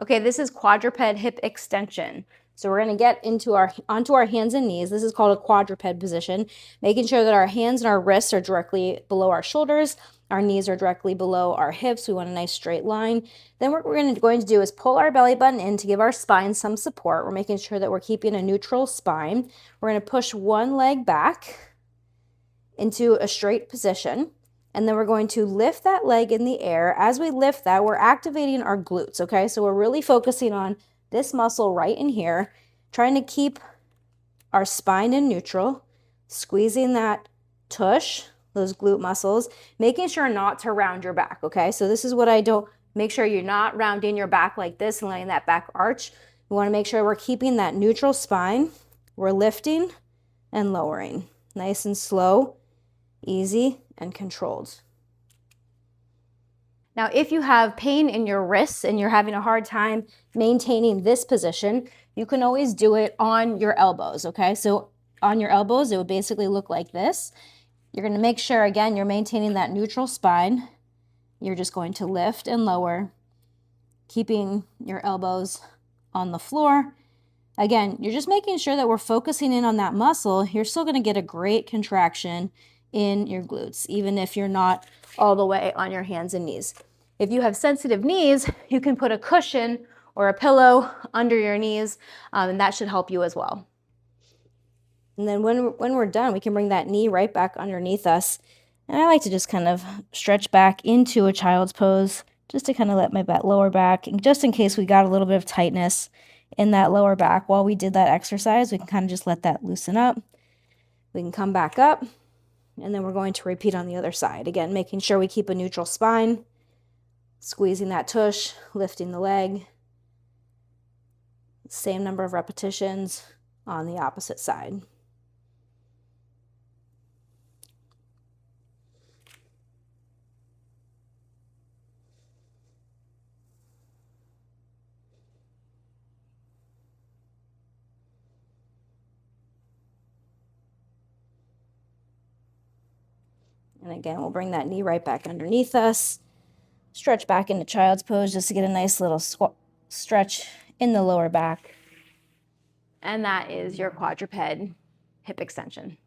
Okay, this is quadruped hip extension. So we're going to get onto our hands and knees. This is called a quadruped position, making sure that our hands and our wrists are directly below our shoulders. Our knees are directly below our hips. We want a nice straight line. Then what we're going to do is pull our belly button in to give our spine some support. We're making sure that we're keeping a neutral spine. We're going to push one leg back into a straight position. And then we're going to lift that leg in the air. As we lift that, we're activating our glutes, okay? So we're really focusing on this muscle right in here, trying to keep our spine in neutral, squeezing that tush, those glute muscles, making sure not to round your back, okay? So this is what I do. Make sure you're not rounding your back like this and letting that back arch. We want to make sure we're keeping that neutral spine. We're lifting and lowering, nice and slow, easy, and controlled. Now, if you have pain in your wrists and you're having a hard time maintaining this position, you can always do it on your elbows, okay? So on your elbows, it would basically look like this. You're going to make sure, again, you're maintaining that neutral spine. You're just going to lift and lower, keeping your elbows on the floor. Again, you're just making sure that we're focusing in on that muscle. You're still going to get a great contraction in your glutes, even if you're not all the way on your hands and knees. If you have sensitive knees, you can put a cushion or a pillow under your knees, and that should help you as well. And then when we're done, we can bring that knee right back underneath us. And I like to just kind of stretch back into a child's pose, just to kind of let my lower back, and just in case we got a little bit of tightness in that lower back while we did that exercise, we can kind of just let that loosen up. We can come back up. And then we're going to repeat on the other side. Again, making sure we keep a neutral spine, squeezing that tush, lifting the leg. Same number of repetitions on the opposite side. And again, we'll bring that knee right back underneath us. Stretch back into child's pose just to get a nice little stretch in the lower back. And that is your quadruped hip extension.